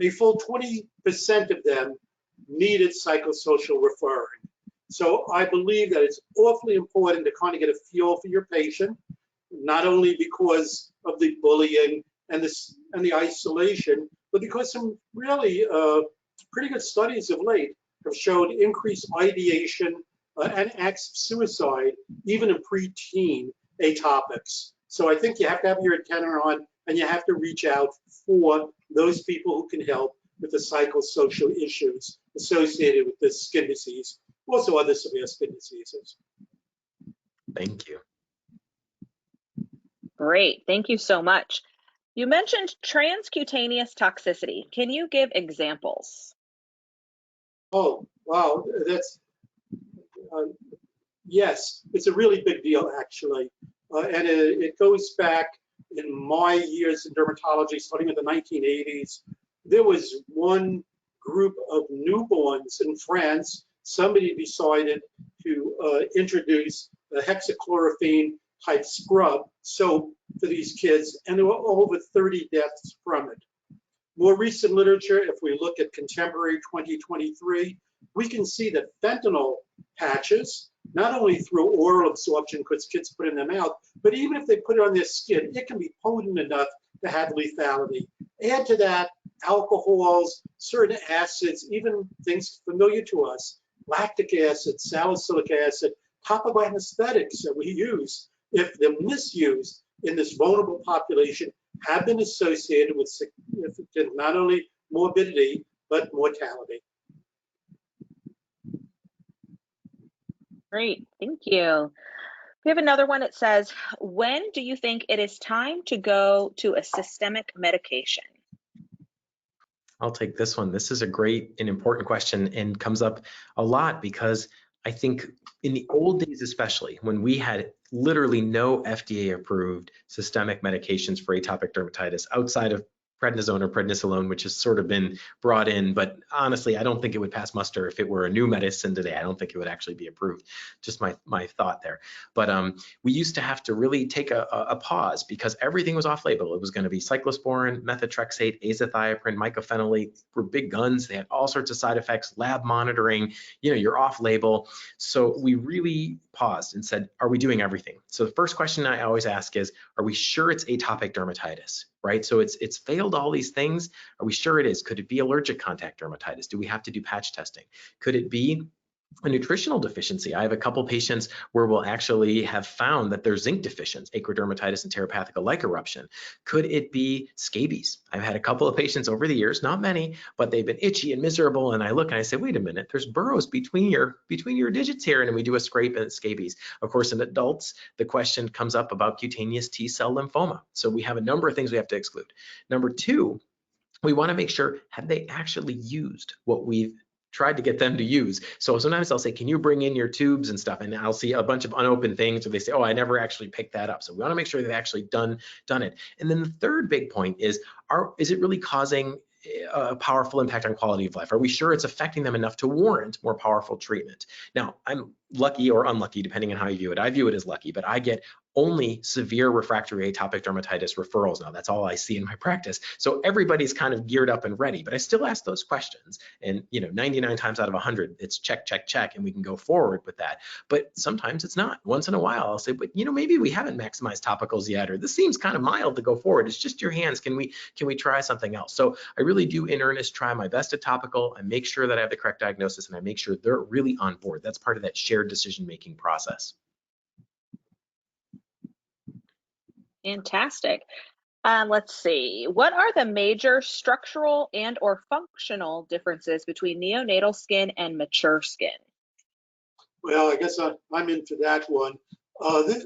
a full 20% of them needed psychosocial referring. So I believe that it's awfully important to kind of get a feel for your patient, not only because of the bullying and the isolation, but because some really pretty good studies of late have showed increased ideation and acts of suicide, even in preteen atopics. So I think you have to have your antenna on, and you have to reach out for those people who can help with the psychosocial issues associated with this skin disease, also other severe skin diseases. Thank you. Great, thank you so much. You mentioned transcutaneous toxicity. Can you give examples? Oh, wow, that's, yes, it's a really big deal, actually. And it goes back in my years in dermatology, starting in the 1980s. There was one group of newborns in France. Somebody decided to introduce a hexachlorophene type scrub soap for these kids, and there were over 30 deaths from it. More recent literature, if we look at contemporary 2023, we can see that fentanyl patches, not only through oral absorption because kids put it in their mouth, but even if they put it on their skin, it can be potent enough to have lethality. Add to that alcohols, certain acids, even things familiar to us, lactic acid, salicylic acid, topical anesthetics that we use, if they're misused in this vulnerable population, have been associated with significant not only morbidity, but mortality. Great, thank you. We have another one that says, when do you think it is time to go to a systemic medication? I'll take this one. This is a great and important question and comes up a lot because I think in the old days, especially when we had literally no FDA approved systemic medications for atopic dermatitis outside of prednisone or prednisolone, which has sort of been brought in, but honestly, I don't think it would pass muster if it were a new medicine today. I don't think it would actually be approved. Just my thought there. But we used to have to really take a pause because everything was off-label. It was going to be cyclosporin, methotrexate, azathioprine, mycophenolate were big guns. They had all sorts of side effects, lab monitoring, you're off-label. So we really paused and said, are we doing everything? So the first question I always ask is, are we sure it's atopic dermatitis? Right? So it's failed all these things. Are we sure it is? Could it be allergic contact dermatitis? Do we have to do patch testing? Could it be a nutritional deficiency? I have a couple patients where we'll actually have found that they're zinc deficient, acrodermatitis and teropathic like eruption. Could it be scabies? I've had a couple of patients over the years, not many, but they've been itchy and miserable. And I look and I say, wait a minute, there's burrows between your digits here. And we do a scrape and it's scabies. Of course, in adults, the question comes up about cutaneous T-cell lymphoma. So we have a number of things we have to exclude. Number two, we want to make sure, have they actually used what we've tried to get them to use? So sometimes I'll say, can you bring in your tubes and stuff? And I'll see a bunch of unopened things, or they say, oh, I never actually picked that up. So we want to make sure they've actually done it. And then the third big point is it really causing a powerful impact on quality of life? Are we sure it's affecting them enough to warrant more powerful treatment? Now, I'm lucky or unlucky, depending on how you view it. I view it as lucky, but I get only severe refractory atopic dermatitis referrals now. That's all I see in my practice. So everybody's kind of geared up and ready, but I still ask those questions. And 99 times out of 100, it's check, check, check, and we can go forward with that. But sometimes it's not. Once in a while, I'll say, but maybe we haven't maximized topicals yet, or this seems kind of mild to go forward. It's just your hands. Can we try something else? So I really do in earnest try my best at topical. I make sure that I have the correct diagnosis, and I make sure they're really on board. That's part of that shared decision-making process. Fantastic. Let's see. What are the major structural and or functional differences between neonatal skin and mature skin? Well, I guess I'm in for that one.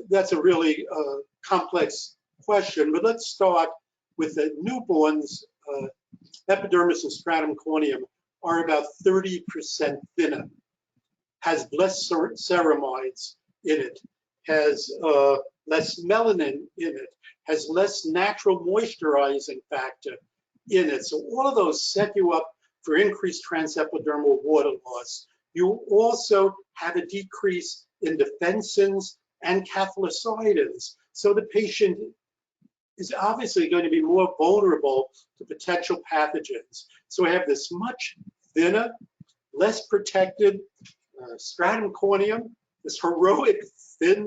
That's a really complex question, but let's start with the newborns. Epidermis and stratum corneum are about 30% thinner, has less ceramides in it, has less melanin in it, has less natural moisturizing factor in it. So all of those set you up for increased transepidermal water loss. You also have a decrease in defensins and cathelicidins. So the patient is obviously going to be more vulnerable to potential pathogens. So I have this much thinner, less protected stratum corneum, this heroic thin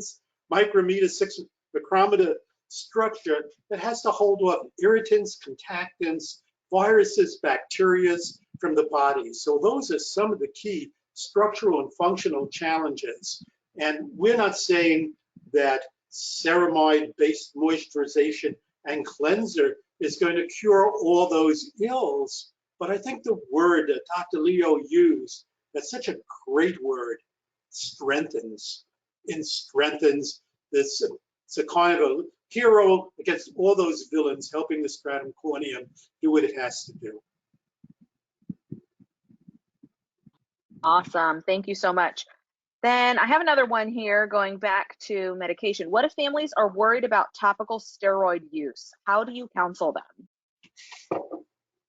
micrometer, 6 micrometer structure that has to hold off irritants, contactants, viruses, bacteria from the body. So those are some of the key structural and functional challenges. And we're not saying that ceramide-based moisturization and cleanser is going to cure all those ills, but I think the word that Dr. Leo used, that's such a great word, strengthens. It strengthens this. It's a kind of a hero against all those villains, helping the stratum corneum do what it has to do. Awesome. Thank you so much. Then I have another one here going back to medication. What if families are worried about topical steroid use? How do you counsel them?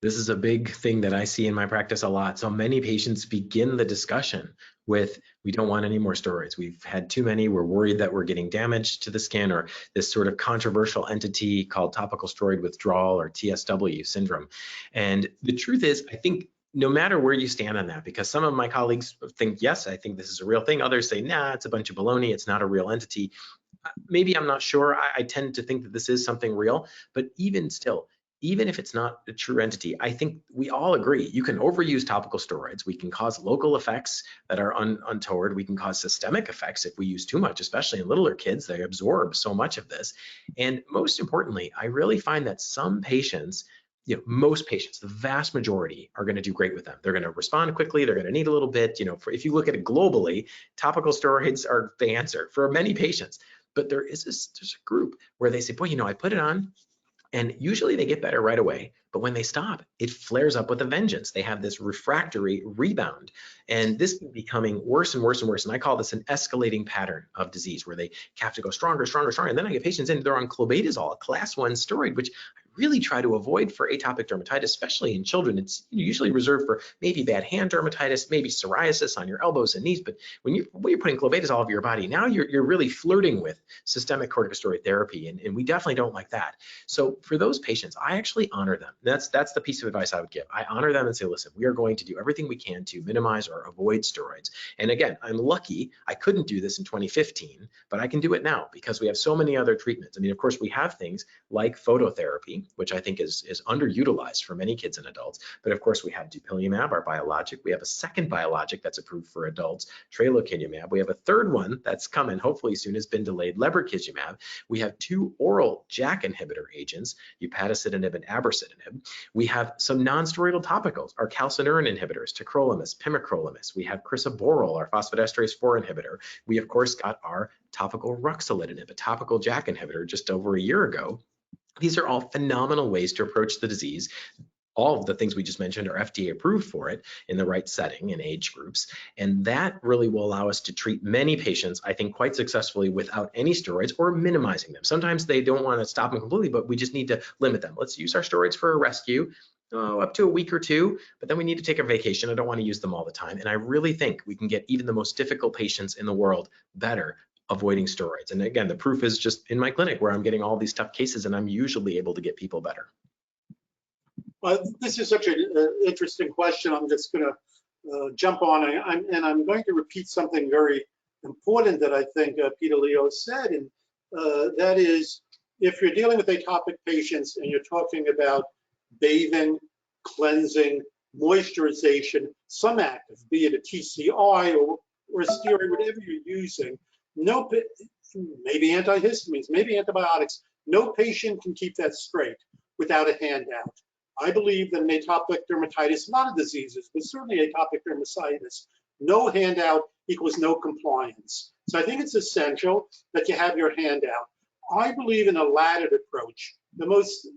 This is a big thing that I see in my practice a lot. So many patients begin the discussion with, we don't want any more steroids. We've had too many. We're worried that we're getting damage to the skin, or this sort of controversial entity called topical steroid withdrawal, or TSW syndrome. And the truth is, I think no matter where you stand on that, because some of my colleagues think, yes, I think this is a real thing. Others say, nah, it's a bunch of baloney. It's not a real entity. Maybe I'm not sure. I tend to think that this is something real, but even still, even if it's not a true entity, I think we all agree you can overuse topical steroids. We can cause local effects that are untoward. We can cause systemic effects if we use too much, especially in littler kids. They absorb so much of this. And most importantly, I really find that some patients, most patients, the vast majority, are going to do great with them. They're going to respond quickly. They're going to need a little bit. If you look at it globally, topical steroids are the answer for many patients. But there's a group where they say, boy, I put it on, and usually they get better right away. But when they stop, it flares up with a vengeance. They have this refractory rebound. And this is becoming worse and worse and worse. And I call this an escalating pattern of disease, where they have to go stronger, stronger, stronger. And then I get patients in, they're on clobetasol, a class 1 steroid, which I really try to avoid for atopic dermatitis, especially in children. It's usually reserved for maybe bad hand dermatitis, maybe psoriasis on your elbows and knees. But when you're putting clobetasol all over your body, now you're really flirting with systemic corticosteroid therapy. And we definitely don't like that. So for those patients, I actually honor them. That's the piece of advice I would give. I honor them and say, listen, we are going to do everything we can to minimize or avoid steroids. And again, I'm lucky I couldn't do this in 2015, but I can do it now because we have so many other treatments. I mean, of course, we have things like phototherapy, which I think is underutilized for many kids and adults. But of course, we have dupilumab, our biologic. We have a second biologic that's approved for adults, tralokinumab. We have a third one that's coming, hopefully soon, has been delayed, lebrikizumab. We have 2 oral JAK inhibitor agents, upadacitinib and abrocitinib. We have some non-steroidal topicals, our calcineurin inhibitors, tacrolimus, pimecrolimus. We have crisaborole, our phosphodiesterase 4 inhibitor. We, of course, got our topical ruxolitinib, a topical JAK inhibitor, just over a year ago. These are all phenomenal ways to approach the disease. All of the things we just mentioned are FDA approved for it in the right setting and age groups. And that really will allow us to treat many patients, I think, quite successfully without any steroids or minimizing them. Sometimes they don't want to stop them completely, but we just need to limit them. Let's use our steroids for a rescue. up to a week or two, but then we need to take a vacation. I don't want to use them all the time. And I really think we can get even the most difficult patients in the world better avoiding steroids. And again, the proof is just in my clinic where I'm getting all these tough cases and I'm usually able to get people better. This is such an interesting question. I'm just going to jump on, and I'm going to repeat something very important that I think Peter Leo said, and that is, if you're dealing with atopic patients and you're talking about bathing, cleansing, moisturization, some active, be it a TCI or a steroid, whatever you're using, no, maybe antihistamines, maybe antibiotics, no patient can keep that straight without a handout. I believe that in atopic dermatitis, a lot of diseases, but certainly atopic dermatitis, no handout equals no compliance. So I think it's essential that you have your handout. I believe in a laddered approach. The most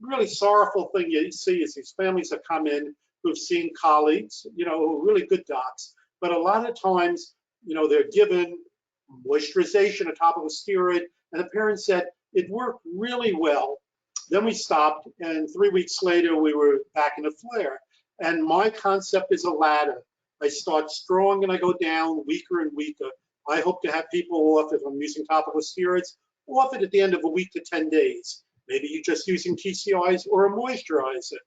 really sorrowful thing you see is these families that come in who've seen colleagues, you know, who are really good docs, but a lot of times, you know, they're given moisturization, a topical steroid, and the parents said it worked really well. Then we stopped, and 3 weeks later, we were back in a flare. And my concept is a ladder. I start strong and I go down weaker and weaker. I hope to have people off, if I'm using topical steroids, off it at the end of a week to 10 days. Maybe you're just using TCIs or a moisturizer.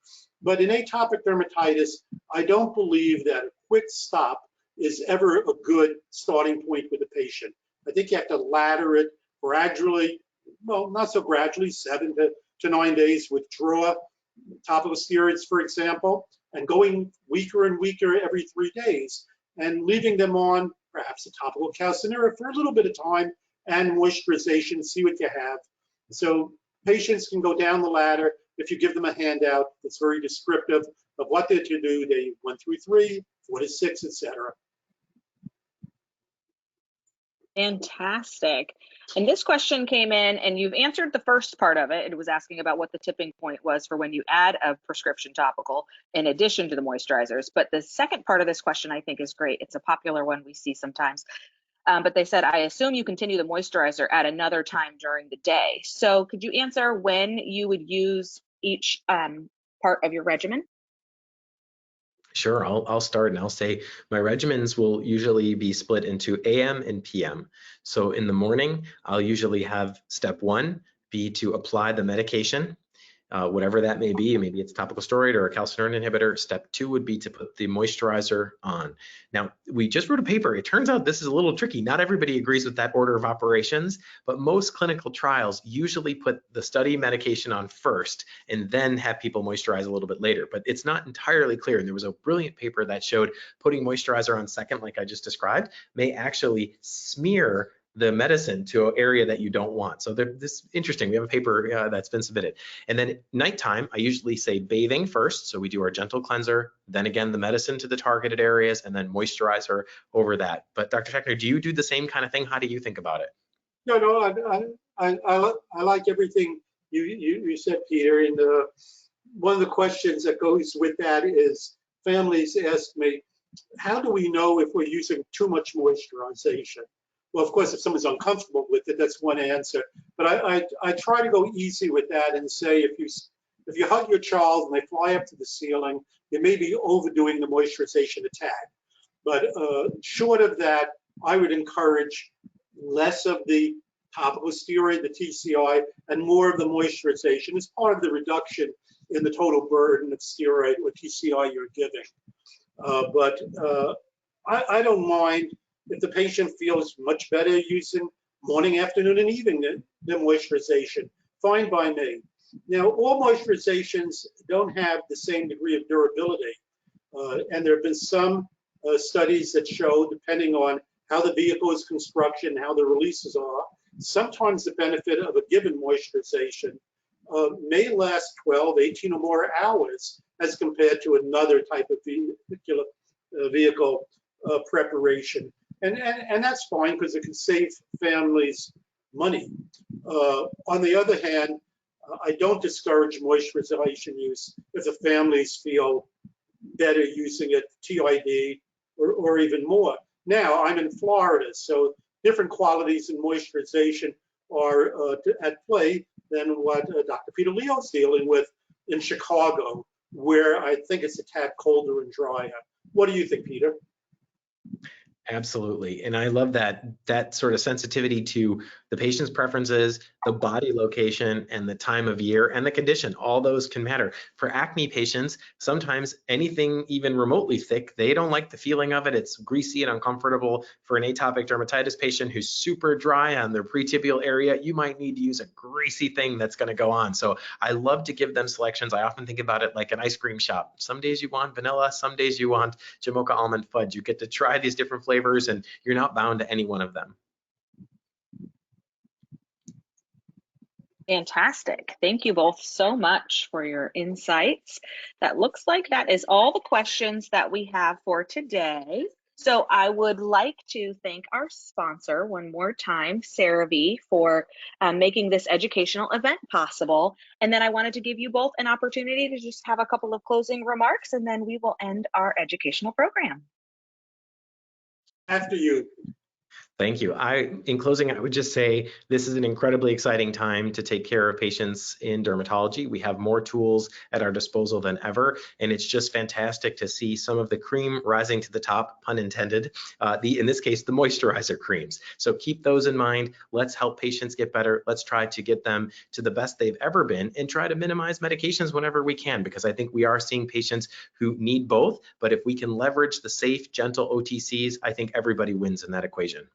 But in atopic dermatitis, I don't believe that a quick stop is ever a good starting point with a patient. I think you have to ladder it gradually, well, not so gradually, 7 to 9 days, withdraw topical steroids, for example, and going weaker and weaker every 3 days, and leaving them on perhaps a topical calcineurin for a little bit of time and moisturization, see what you have. So patients can go down the ladder if you give them a handout that's very descriptive of what they're to do, day 1 through 3, 4 to 6, etc. Fantastic. And this question came in, and you've answered the first part of it. It was asking about what the tipping point was for when you add a prescription topical in addition to the moisturizers. But the second part of this question, I think, is great. It's a popular one we see sometimes. But they said, I assume you continue the moisturizer at another time during the day. So could you answer when you would use each part of your regimen? Sure, I'll start and I'll say my regimens will usually be split into AM and PM. So in the morning, I'll usually have step 1 be to apply the medication, whatever that may be. Maybe it's topical steroid or a calcineurin inhibitor. Step 2 would be to put the moisturizer on. Now, we just wrote a paper. It turns out this is a little tricky. Not everybody agrees with that order of operations, but most clinical trials usually put the study medication on first and then have people moisturize a little bit later. But it's not entirely clear. And there was a brilliant paper that showed putting moisturizer on second, like I just described, may actually smear the medicine to an area that you don't want. So this is interesting. We have a paper that's been submitted. And then at nighttime, I usually say bathing first. So we do our gentle cleanser, then again, the medicine to the targeted areas, and then moisturizer over that. But Dr. Schechner, do you do the same kind of thing? How do you think about it? No, I like everything you said, Peter. And one of the questions that goes with that is families ask me, how do we know if we're using too much moisturization? Well, of course, if someone's uncomfortable with it, that's one answer. But I try to go easy with that and say, if you hug your child and they fly up to the ceiling, you may be overdoing the moisturization attack. But short of that, I would encourage less of the topical steroid, the TCI, and more of the moisturization as part of the reduction in the total burden of steroid or TCI you're giving. But I don't mind if the patient feels much better using morning, afternoon, and evening than moisturization. Fine by me. Now, all moisturizations don't have the same degree of durability. And there have been some studies that show, depending on how the vehicle is constructed and how the releases are, sometimes the benefit of a given moisturization may last 12, 18 or more hours as compared to another type of vehicle preparation. And that's fine because it can save families money. On the other hand, I don't discourage moisturization use if the families feel better using it TID or even more. Now, I'm in Florida, so different qualities in moisturization are at play than what Dr. Peter Leo's dealing with in Chicago. where I think it's a tad colder and drier. What do you think, Peter? Absolutely. And I love that sort of sensitivity to the patient's preferences, the body location, and the time of year and the condition. All those can matter. For acne patients, sometimes anything even remotely thick, they don't like the feeling of it. It's greasy and uncomfortable. For an atopic dermatitis patient who's super dry on their pretibial area, you might need to use a greasy thing that's going to go on. So I love to give them selections. I often think about it like an ice cream shop. Some days you want vanilla, some days you want Jamocha almond fudge. You get to try these different flavors and you're not bound to any one of them. Fantastic. Thank you both so much for your insights. That looks like that is all the questions that we have for today. So I would like to thank our sponsor one more time, CeraVe, for making this educational event possible. And then I wanted to give you both an opportunity to just have a couple of closing remarks, and then we will end our educational program. After you. Thank you. In closing, I would just say this is an incredibly exciting time to take care of patients in dermatology. We have more tools at our disposal than ever, and it's just fantastic to see some of the cream rising to the top, pun intended, in this case, the moisturizer creams. So keep those in mind. Let's help patients get better. Let's try to get them to the best they've ever been and try to minimize medications whenever we can, because I think we are seeing patients who need both. But if we can leverage the safe, gentle OTCs, I think everybody wins in that equation.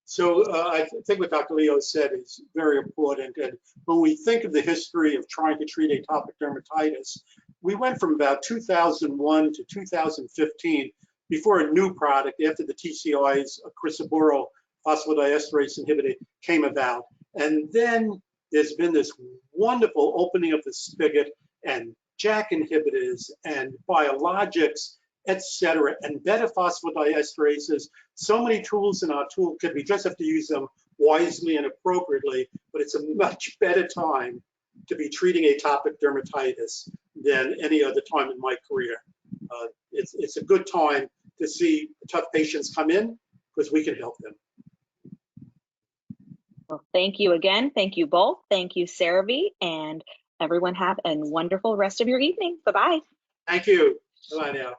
So I think what Dr. Leo said is very important. And when we think of the history of trying to treat atopic dermatitis, we went from about 2001 to 2015 before a new product after the TCI's crisaborole phosphodiesterase inhibitor came about. And then there's been this wonderful opening of the spigot, and JAK inhibitors and biologics, etc., and beta phosphodiesterases. So many tools in our toolkit. We just have to use them wisely and appropriately, but it's a much better time to be treating atopic dermatitis than any other time in my career. It's a good time to see tough patients come in because we can help them. Well, thank you again. Thank you both. Thank you, CeraVe, and everyone have a wonderful rest of your evening. Bye-bye. Thank you. Bye now.